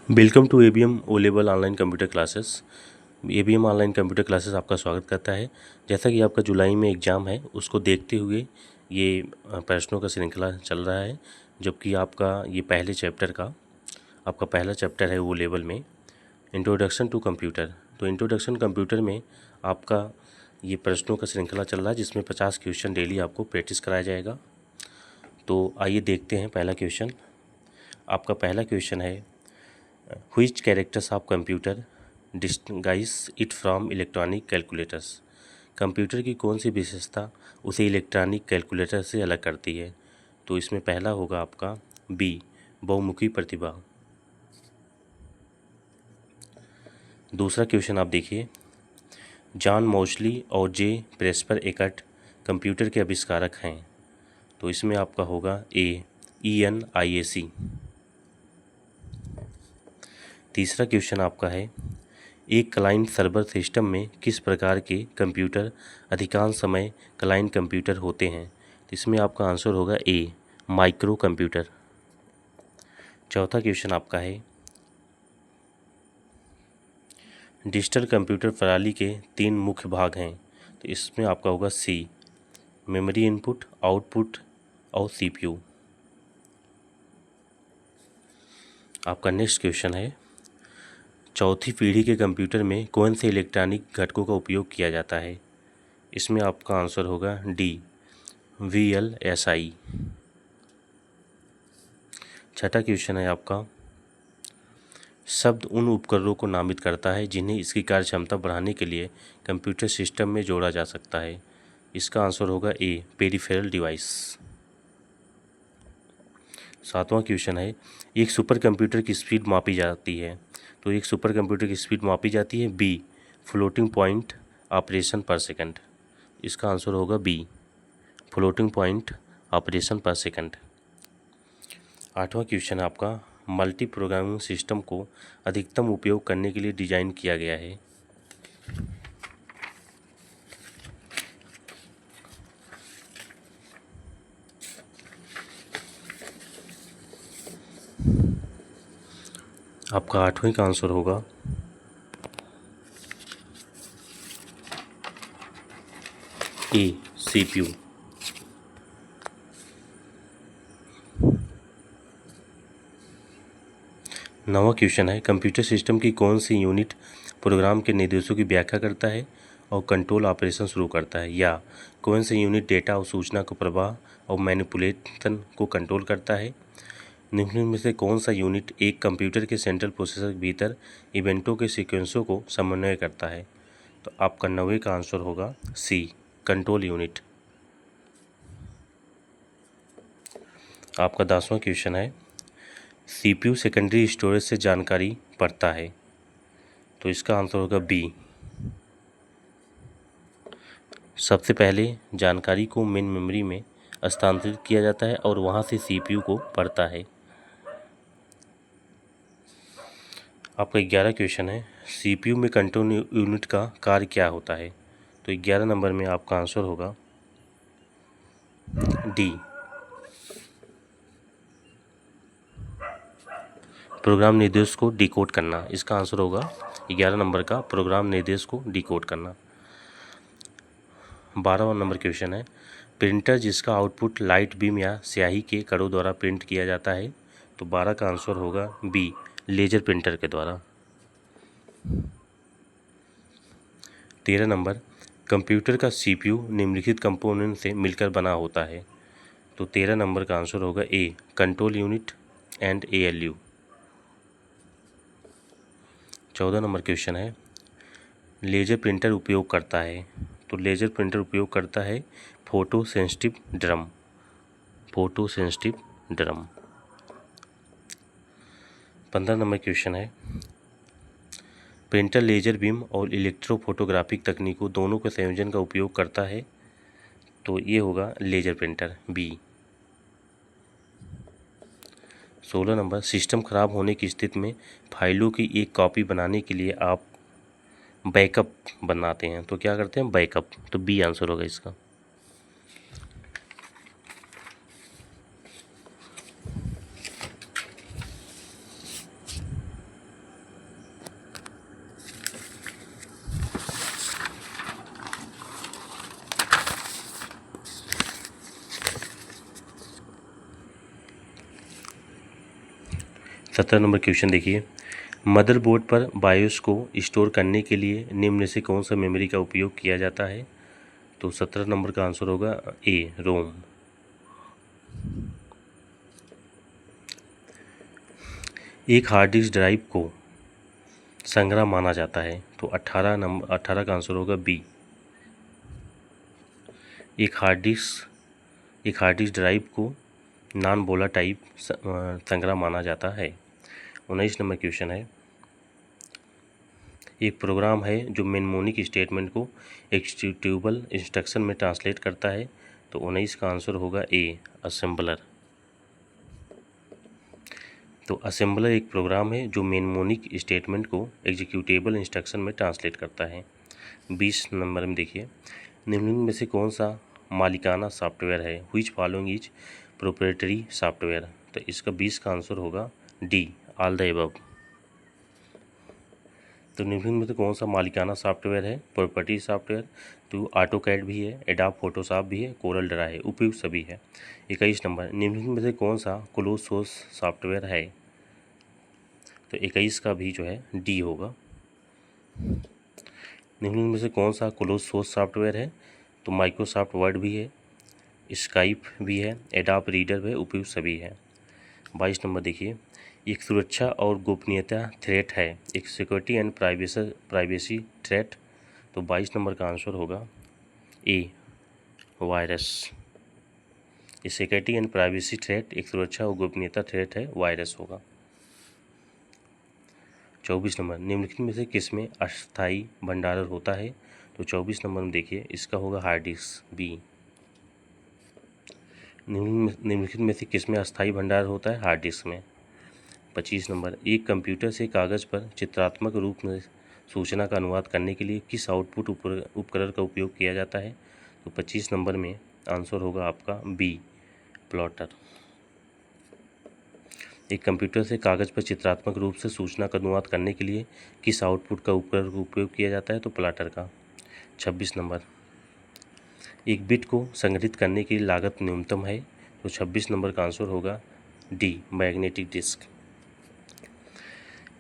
Welcome to ABM O level online computer classes. ABM online computer classes आपका स्वागत करता है। जैसा कि आपका जुलाई में एग्ज़ाम है, उसको देखते हुए ये प्रश्नों का श्रृंखला चल रहा है, जबकि आपका ये पहले चैप्टर का आपका पहला चैप्टर है ओ लेवल में इंट्रोडक्शन टू कंप्यूटर। तो इंट्रोडक्शन कंप्यूटर में आपका ये प्रश्नों का श्रृंखला चल रहा है, जिसमें 50 क्वेश्चन डेली आपको प्रैक्टिस कराया जाएगा। तो आइए देखते हैं पहला क्वेश्चन। आपका पहला क्वेश्चन है, Which characters of computer distinguish it from electronic calculators? Computer की कौन सी विशेषता उसे इलेक्ट्रॉनिक कैलकुलेटर से अलग करती है? तो इसमें पहला होगा आपका बी, बहुमुखी प्रतिभा। दूसरा क्वेश्चन आप देखिए, जॉन मोस्ली और जे प्रेस्पर एकर्ट कंप्यूटर के आविष्कारक हैं। तो इसमें आपका होगा ए, ENIAC। तीसरा क्वेश्चन आपका है, एक क्लाइंट सर्वर सिस्टम में किस प्रकार के कंप्यूटर अधिकांश समय क्लाइंट कंप्यूटर होते हैं? तो इसमें आपका आंसर होगा ए, माइक्रो कंप्यूटर। चौथा क्वेश्चन आपका है, डिजिटल कंप्यूटर प्रणाली के 3 मुख्य भाग हैं। तो इसमें आपका होगा सी, मेमोरी इनपुट, आउटपुट और CPU। आपका नेक्स्ट क्वेश्चन है, चौथी पीढ़ी के कंप्यूटर में कौन से इलेक्ट्रॉनिक घटकों का उपयोग किया जाता है? इसमें आपका आंसर होगा डी, VLSI। छठा क्वेश्चन है आपका, शब्द उन उपकरणों को नामित करता है जिन्हें इसकी कार्यक्षमता बढ़ाने के लिए कंप्यूटर सिस्टम में जोड़ा जा सकता है। इसका आंसर होगा ए, पेरिफेरल डिवाइस। सातवां क्वेश्चन है, एक सुपर कंप्यूटर की स्पीड मापी जाती है। तो एक सुपर कंप्यूटर की स्पीड मापी जाती है बी, फ्लोटिंग पॉइंट ऑपरेशन पर सेकंड। इसका आंसर होगा बी, फ्लोटिंग पॉइंट ऑपरेशन पर सेकंड। आठवां क्वेश्चन आपका, मल्टी प्रोग्रामिंग सिस्टम को अधिकतम उपयोग करने के लिए डिजाइन किया गया है। आपका आठवें का आंसर होगा ए, CPU। नवा क्वेश्चन है, कंप्यूटर सिस्टम की कौन सी यूनिट प्रोग्राम के निर्देशों की व्याख्या करता है और कंट्रोल ऑपरेशन शुरू करता है? या कौन सी यूनिट डेटा और सूचना को प्रवाह और मैनिपुलेशन को कंट्रोल करता है? निम्न में से कौन सा यूनिट एक कंप्यूटर के सेंट्रल प्रोसेसर के भीतर इवेंटों के सीक्वेंसों को समन्वय करता है? तो आपका 9वें का आंसर होगा सी, कंट्रोल यूनिट। आपका 10वां क्वेश्चन है, CPU सेकेंडरी स्टोरेज से जानकारी पढ़ता है। तो इसका आंसर होगा बी, सबसे पहले जानकारी को मेन मेमोरी में स्थानांतरित किया जाता है और वहाँ से CPU को पढ़ता है। आपका 11 क्वेश्चन है, CPU में कंट्रोल यूनिट का कार्य क्या होता है? तो 11 नंबर में आपका आंसर होगा डी, प्रोग्राम निर्देश को डिकोड करना। इसका आंसर होगा 11 नंबर का, प्रोग्राम निर्देश को डिकोड करना। 12वां नंबर क्वेश्चन है, प्रिंटर जिसका आउटपुट लाइट बीम या स्याही के कणों द्वारा प्रिंट किया जाता है। तो 12 का आंसर होगा बी, लेजर प्रिंटर के द्वारा। 13 नंबर, कंप्यूटर का CPU निम्नलिखित कंपोनेंट से मिलकर बना होता है। तो 13 नंबर का आंसर होगा A, control unit and ALU। 14 number question है, लेजर प्रिंटर उपयोग करता है। तो लेजर प्रिंटर उपयोग करता है photo sensitive drum, photo sensitive drum. 15 number question है, प्रिंटर लेजर बीम और इलेक्ट्रोफोटोग्राफिक तकनीकों दोनों के संयोजन का उपयोग करता है। तो ये होगा laser printer, B. 16 number, system खराब होने की स्थिति में फाइलों की एक कॉपी बनाने के लिए आप बैकअप बनाते हैं। तो क्या करते हैं? बैकअप। तो बी आंसर होगा इसका। 17 नंबर क्वेश्चन देखिए, मदरबोर्ड पर बायोस को स्टोर करने के लिए निम्न में से कौन सा मेमोरी का उपयोग किया जाता है? तो 17 नंबर का आंसर होगा ए, रोम। एक हार्ड डिस्क ड्राइव को संग्रह माना जाता है, तो 18 का आंसर होगा बी। एक हार्ड डिस्क ड्राइव को नॉन वोलेटाइल संग्रह माना जाता है। 19 नंबर क्वेश्चन है, एक प्रोग्राम है जो मेमोनिक स्टेटमेंट को एक्जीक्यूटेबल इंस्ट्रक्शन में ट्रांसलेट करता है, तो 19 का आंसर होगा ए, असेंबलर। तो असेंबलर एक प्रोग्राम है जो मेमोनिक स्टेटमेंट को एग्जीक्यूटेबल इंस्ट्रक्शन में ट्रांसलेट करता है। 20 नंबर में देखिए, निम्न में से कौन सा मालिकाना सॉफ्टवेयर है? Which following is proprietary software? तो इसका 20 का आंसर होगा डी, ऑल द अबव। तो निम्न में से कौन सा मालिकाना सॉफ्टवेयर है? प्रॉपर्टी सॉफ्टवेयर, तो ऑटोकैड भी है, एडोब फोटोशॉप भी है, कोरल ड्रा है, उपयुक्त सभी है। 21 नंबर, निम्न में से कौन सा क्लोज सोर्स सॉफ्टवेयर है? तो 21 का भी जो है डी होगा। निम्न में से कौन सा क्लोज सोर्स सॉफ्टवेयर है? तो माइक्रोसॉफ्ट वर्ड भी है, स्काइप भी है, एडोब रीडर भी है, उपयुक्त सभी है। 22 नंबर देखिए, एक सुरक्षा और गोपनीयता थ्रेट है, एक सिक्योरिटी एंड प्राइवेसी थ्रेट, तो 22 नंबर का आंसर होगा ए, वायरस। ये सिक्योरिटी एंड प्राइवेसी थ्रेट एक सुरक्षा और गोपनीयता थ्रेट है, वायरस होगा। 24 नंबर, निम्नलिखित में से किसमें अस्थायी भंडारण होता है? तो 24 नंबर में देखिए, इसका होगा हार्ड डिस्क, बी। निम्नलिखित में से किसमें अस्थायी भंडार होता है? हार्ड डिस्क में। 25 नंबर, एक कंप्यूटर से कागज़ पर चित्रात्मक रूप में सूचना का अनुवाद करने के लिए किस आउटपुट उपकरण का उपयोग किया जाता है? तो 25 नंबर में आंसर होगा आपका बी, प्लॉटर। एक कंप्यूटर से कागज़ पर चित्रात्मक रूप से सूचना का अनुवाद करने के लिए किस आउटपुट का उपकरण का उपयोग किया जाता है? तो प्लॉटर का। 26 नंबर, एक बिट को संग्रहित करने की लागत न्यूनतम है, तो 26 नंबर का आंसर होगा डी, मैग्नेटिक डिस्क।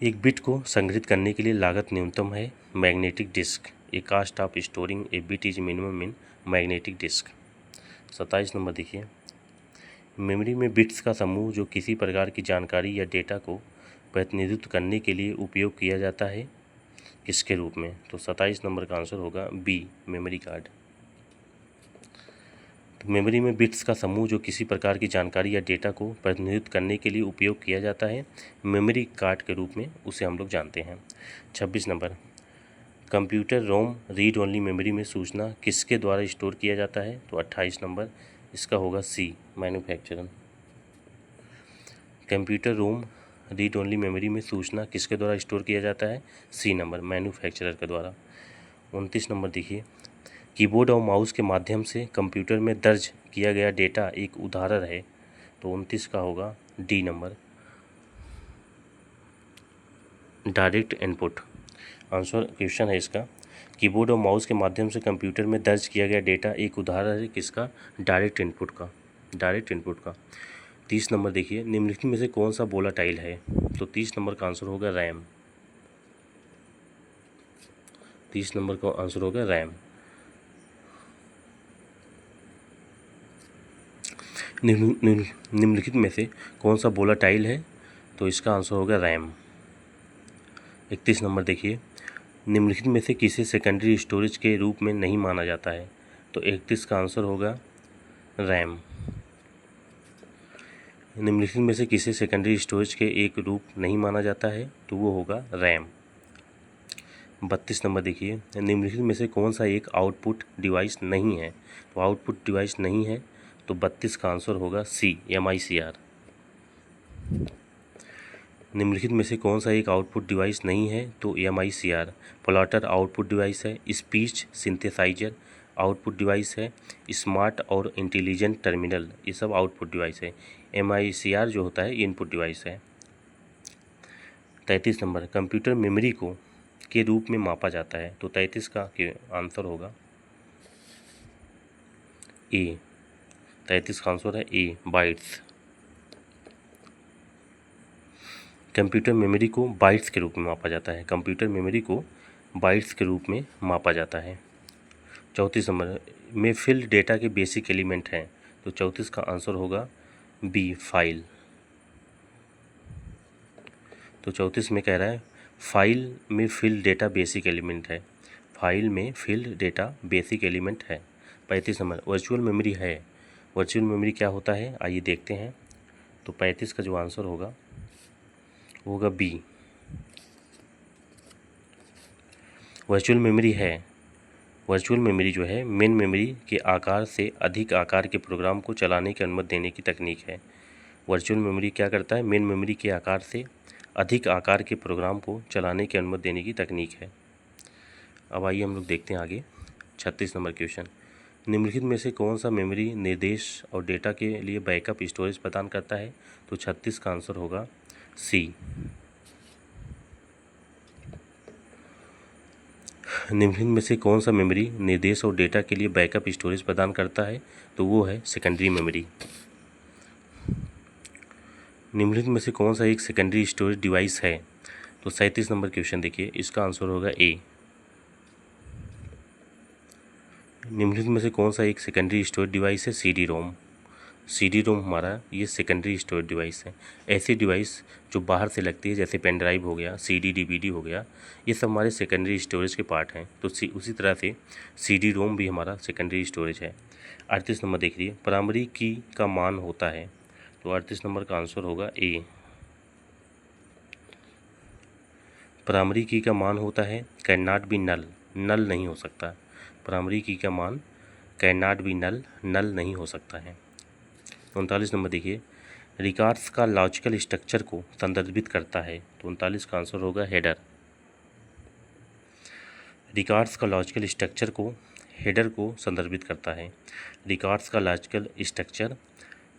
एक बिट को संग्रहित करने के लिए लागत न्यूनतम है, magnetic disk. A cost of storing a bit is minimum in magnetic disk. 27 number देखिए, मेमोरी में बिट्स का समूह जो किसी प्रकार की जानकारी या डेटा को प्रतिनिधित्व करने के लिए उपयोग किया जाता है, किसके रूप में? तो 27 नंबर का आंसर होगा बी, मेमोरी कार्ड। तो मेमोरी में बिट्स का समूह जो किसी प्रकार की जानकारी या डेटा को प्रतिनिधित्व करने के लिए उपयोग किया जाता है, मेमोरी कार्ड के रूप में उसे हम लोग जानते हैं। 26 नंबर, कंप्यूटर रोम रीड ओनली मेमोरी में सूचना किसके द्वारा स्टोर किया जाता है? तो 28 नंबर, इसका होगा सी, मैन्युफैक्चरर। कंप्यूटर रोम रीड ओनली मेमोरी में सूचना किसके द्वारा स्टोर किया जाता है? सी नंबर, मैन्युफैक्चरर के द्वारा। 29 नंबर देखिए, कीबोर्ड और माउस के माध्यम से कंप्यूटर में दर्ज किया गया डेटा एक उदाहरण है, तो 29 का होगा D number, direct input. Answer question है इसका, कीबोर्ड और माउस के माध्यम से कंप्यूटर में दर्ज किया गया डेटा एक उदाहरण है किसका? डायरेक्ट इनपुट का, डायरेक्ट इनपुट का। 30 नंबर देखिए, निम्नलिखित में से कौन सा वोलेटाइल है? तो 30 नंबर का आंसर होगा रैम। 30 नंबर का आंसर होगा रैम। निम्नलिखित में से कौन सा वोलेटाइल है? तो इसका आंसर होगा रैम। 31 नंबर देखिए, निम्नलिखित में से किसे सेकेंडरी स्टोरेज के रूप में नहीं माना जाता है? तो 31 का आंसर होगा रैम। निम्नलिखित में से किसे सेकेंडरी स्टोरेज के एक रूप नहीं माना जाता है? तो वो होगा रैम। 32 नंबर देखिए, निम्नलिखित में से कौन सा एक आउटपुट डिवाइस नहीं है? तो आउटपुट डिवाइस नहीं है, तो 32 का आंसर होगा सी, MICR। निम्नलिखित में से कौन सा एक आउटपुट डिवाइस नहीं है? तो MICR। प्लॉटर आउटपुट डिवाइस है, स्पीच सिंथेसाइजर आउटपुट डिवाइस है, स्मार्ट और इंटेलिजेंट टर्मिनल ये सब आउटपुट डिवाइस है। MICR जो होता है इनपुट डिवाइस है। 33 नंबर, कंप्यूटर मेमोरी को के रूप में मापा जाता है, तो 33 का आंसर होगा ए। 33 का आंसर है ए, बाइट्स। कंप्यूटर मेमोरी को बाइट्स के रूप में मापा जाता है। कंप्यूटर मेमोरी को बाइट्स के रूप में मापा जाता है। 34 नंबर में फिल्ड डेटा के बेसिक एलिमेंट हैं, तो 34 का आंसर होगा बी, फाइल। तो 34 में कह रहा है फाइल में फिल्ड डेटा बेसिक एलिमेंट है। फाइल में फिल्ड डेटा बेसिक एलिमेंट है। 35 नंबर वर्चुअल मेमोरी है। वर्चुअल मेमोरी क्या होता है, आइए देखते हैं। तो 35 का जो आंसर होगा वो होगा बी, वर्चुअल मेमोरी है। वर्चुअल मेमोरी जो है मेन मेमोरी के आकार से अधिक आकार के प्रोग्राम को चलाने की अनुमति देने की तकनीक है। वर्चुअल मेमोरी क्या करता है, मेन मेमोरी के आकार से अधिक आकार के प्रोग्राम को चलाने की अनुमति देने की तकनीक है। अब आइए हम लोग देखते हैं आगे 36 नंबर क्वेश्चन। निम्नलिखित में से कौन सा मेमोरी निर्देश और डेटा के लिए बैकअप स्टोरेज प्रदान करता है, तो 36 का आंसर होगा सी। निम्नलिखित में से कौन सा मेमोरी निर्देश और डेटा के लिए बैकअप स्टोरेज प्रदान करता है, तो वो है सेकेंडरी मेमोरी। निम्नलिखित में से कौन सा एक सेकेंडरी स्टोरेज डिवाइस है, तो 37 नंबर क्वेश्चन देखिए, इसका आंसर होगा ए। निम्नलिखित में से कौन सा एक सेकेंडरी स्टोरेज डिवाइस है, सीडी रोम। सीडी रोम हमारा ये सेकेंडरी स्टोरेज डिवाइस है। ऐसी डिवाइस जो बाहर से लगती है, जैसे पेन ड्राइव हो गया, सीडी डीवीडी हो गया, ये सब हमारे सेकेंडरी स्टोरेज के पार्ट हैं। तो उसी तरह से सीडी रोम भी हमारा सेकेंडरी स्टोरेज है। 38 नंबर देख लीजिए, प्राइमरी की का मान होता है, तो 38 नंबर का आंसर होगा ए। प्राइमरी की का मान होता है कैन नॉट बी नल, नल नहीं हो सकता। प्राइमरी की का मान कैन नॉट बी नल, नल नहीं हो सकता है। 39 नंबर देखिए, रिकॉर्ड्स का लॉजिकल स्ट्रक्चर को संदर्भित करता है, तो 39 का आंसर होगा हेडर। रिकॉर्ड्स का लॉजिकल स्ट्रक्चर को हेडर को संदर्भित करता है। रिकॉर्ड्स का लॉजिकल स्ट्रक्चर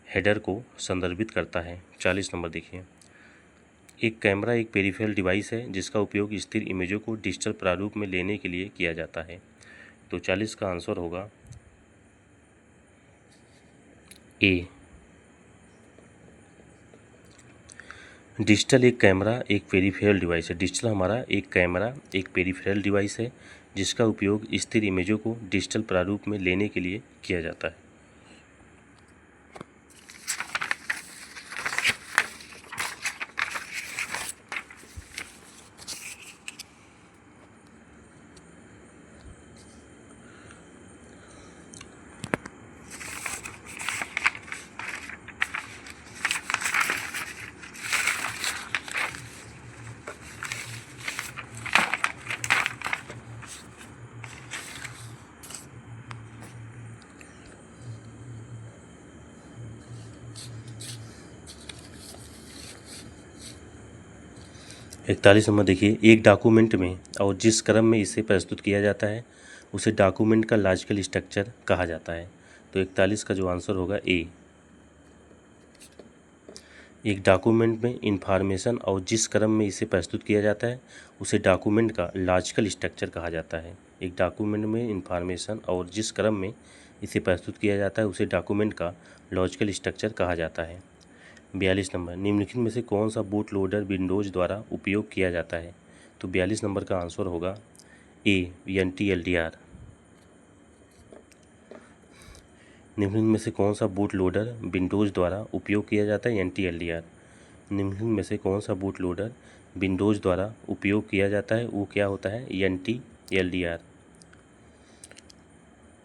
हेडर को संदर्भित करता है। 40 नंबर देखिए, एक कैमरा एक पेरिफेरल डिवाइस है जिसका उपयोग स्थिर इमेजों को डिजिटल प्रारूप में लेने के लिए किया जाता है, तो 40 का आंसर होगा ए। डिजिटल एक कैमरा एक पेरिफेरल डिवाइस है। डिजिटल हमारा एक कैमरा एक पेरिफेरल डिवाइस है जिसका उपयोग स्थिर इमेजों को डिजिटल प्रारूप में लेने के लिए किया जाता है। इकतालीस नंबर देखिए, एक डॉक्यूमेंट में और जिस क्रम में इसे प्रस्तुत किया जाता है उसे डॉक्यूमेंट का लॉजिकल स्ट्रक्चर कहा जाता है, तो 41 का जो आंसर होगा ए। एक डॉक्यूमेंट में इंफॉर्मेशन और जिस क्रम में इसे प्रस्तुत किया जाता है उसे डॉक्यूमेंट का लॉजिकल स्ट्रक्चर कहा जाता है। एक डॉक्यूमेंट में इंफॉर्मेशन और जिस क्रम में इसे प्रस्तुत किया जाता है उसे डॉक्यूमेंट का लॉजिकल स्ट्रक्चर कहा जाता है। 42 नंबर, निम्नलिखित में से कौन सा बूट लोडर विंडोज़ द्वारा उपयोग किया जाता है, तो 42 नंबर का आंसर होगा ए, NTLDR। निम्नलिखित में से कौन सा बूट लोडर विंडोज़ द्वारा उपयोग किया जाता है, NTLDR। निम्नलिखित में से कौन सा बूट लोडर विंडोज़ द्वारा उपयोग किया जाता है, वो क्या होता है, NTLDR।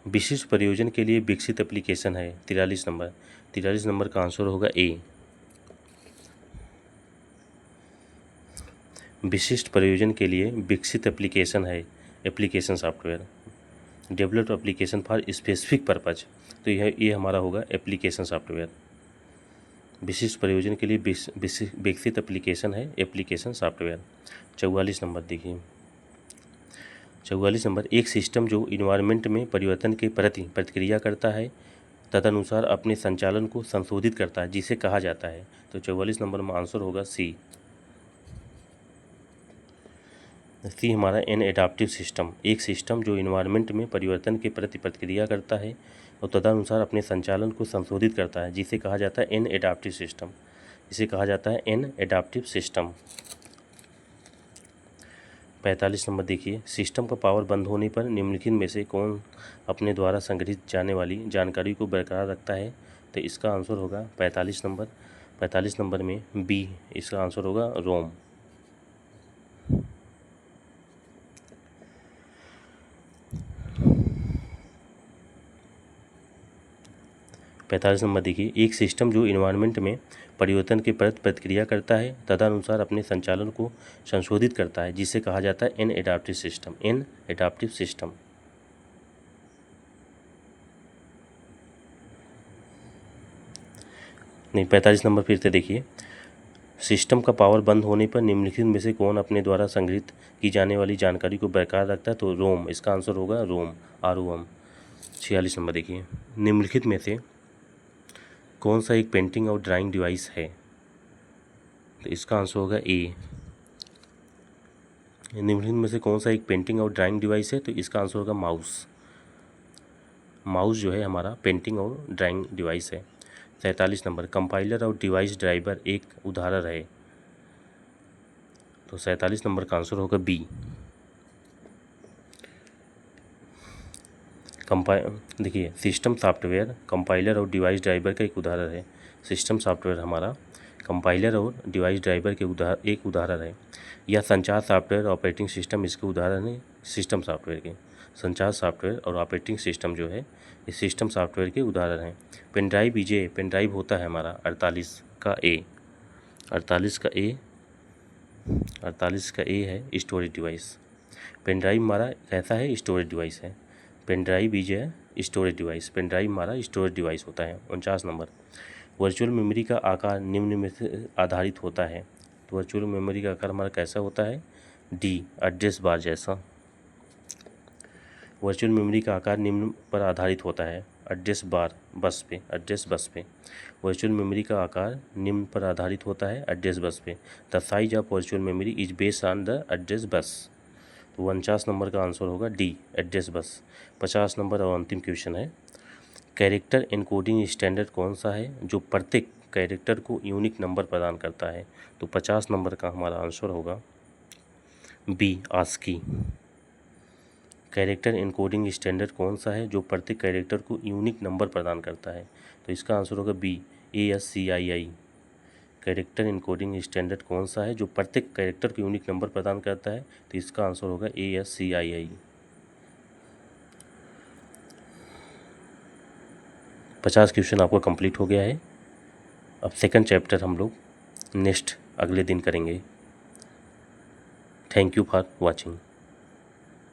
विशिष्ट प्रयोजन के लिए विकसित एप्लीकेशन है, 43 नंबर। 43 नंबर का आंसर होगा ए। विशिष्ट प्रयोजन के लिए विकसित एप्लीकेशन है, application software, developed application for specific purpose, तो ये हमारा होगा एप्लीकेशन सॉफ्टवेयर। विशिष्ट प्रयोजन के लिए विकसित एप्लीकेशन है एप्लीकेशन सॉफ्टवेयर। 44 नंबर देखिए, 44 नंबर, एक सिस्टम जो इन्वायरमेंट में परिवर्तन के प्रति प्रतिक्रिया करता है तदनुसार अपने संचालन को संशोधित करता है जिसे कहा जाता है, तो 44 नंबर में आंसर होगा सी। सी हमारा एन एडाप्टिव सिस्टम, एक सिस्टम जो इन्वायरमेंट में परिवर्तन के प्रति प्रतिक्रिया करता है और तदनुसार अपने संचालन को संशोधित करता है जिसे कहा जाता है एन एडाप्टिव सिस्टम। इसे कहा जाता है एन एडाप्टिव सिस्टम। 45 नंबर देखिए, सिस्टम का पावर बंद होने पर निम्नलिखित में से कौन अपने द्वारा संग्रहित जाने वाली जानकारी को बरकरार रखता है? तो इसका आंसर होगा 45 नंबर। 45 नंबर में बी इसका आंसर होगा रोम। 45 नंबर देखिए, एक सिस्टम जो इन्वायरमेंट में परिवर्तन के प्रति प्रतिक्रिया करता है तदनुसार अपने संचालन को संशोधित करता है, जिसे कहा जाता है an adaptive system. An adaptive system. नहीं, 45 नंबर फिर से देखिए, सिस्टम का पावर बंद होने पर निम्नलिखित में से कौन अपने द्वारा संग्रहित की जाने वाली जानकारी को बरकरार रखता है? तो रोम, इसका आंसर होगा रोम, ROM। 46 नंबर देखिए, निम्नलिखित में से कौन सा एक पेंटिंग और ड्राइंग डिवाइस है? तो इसका आंसर होगा ए। निम्नलिखित में से कौन सा एक पेंटिंग और ड्राइंग डिवाइस है? तो इसका आंसर होगा माउस। माउस जो है हमारा पेंटिंग और ड्राइंग डिवाइस है। 47 नंबर, कंपाइलर और डिवाइस ड्राइवर एक उदाहरण है। तो 47 नंबर का आंसर होगा बी। देखिए, सिस्टम सॉफ्टवेयर कंपाइलर और डिवाइस ड्राइवर का एक उदाहरण है। सिस्टम सॉफ्टवेयर हमारा कंपाइलर और डिवाइस ड्राइवर के एक उदाहरण है। या संचार सॉफ्टवेयर ऑपरेटिंग सिस्टम इसके उदाहरण है। सिस्टम सॉफ्टवेयर के संचार सॉफ्टवेयर और ऑपरेटिंग सिस्टम जो है ये सिस्टम सॉफ्टवेयर के उदाहरण हैं। पेन ड्राइव बीजे, पेन ड्राइव होता है हमारा 48 का ए। 48 का ए है स्टोरेज डिवाइस। पेन ड्राइव हमारा कैसा है? स्टोरेज डिवाइस है। पेन ड्राइव बीजे है स्टोरेज डिवाइस। पेन ड्राइव हमारा स्टोरेज डिवाइस होता है। 49 नंबर, वर्चुअल मेमोरी का आकार निम्न में से आधारित होता है। तो वर्चुअल मेमोरी का आकार हमारा कैसा होता है? डी, एड्रेस बार जैसा। वर्चुअल मेमोरी का आकार निम्न पर आधारित होता है। एड्रेस बस पे। वर्चुअल मेमोरी का आकार निम्न पर आधारित होता है एड्रेस बस पे। The size of virtual memory is based on the address bus. तो 49 नंबर का आंसर होगा डी, एड्रेस बस। 50 नंबर और अंतिम क्वेश्चन है, कैरेक्टर एनकोडिंग स्टैंडर्ड कौन सा है जो प्रत्येक कैरेक्टर को यूनिक नंबर प्रदान करता है? तो 50 नंबर का हमारा आंसर होगा B, ASCII. Character encoding standard कौन सा है जो प्रत्येक कैरेक्टर को यूनिक नंबर प्रदान करता है? तो इसका आंसर होगा B, ASCII। Character encoding standard कौन सा है जो प्रत्येक कैरेक्टर को यूनिक नंबर प्रदान करता है? तो इसका आंसर होगा ASCII। 50 क्वेश्चन आपका कंप्लीट हो गया है। अब सेकंड चैप्टर हम लोग नेक्स्ट अगले दिन करेंगे। Thank you for watching.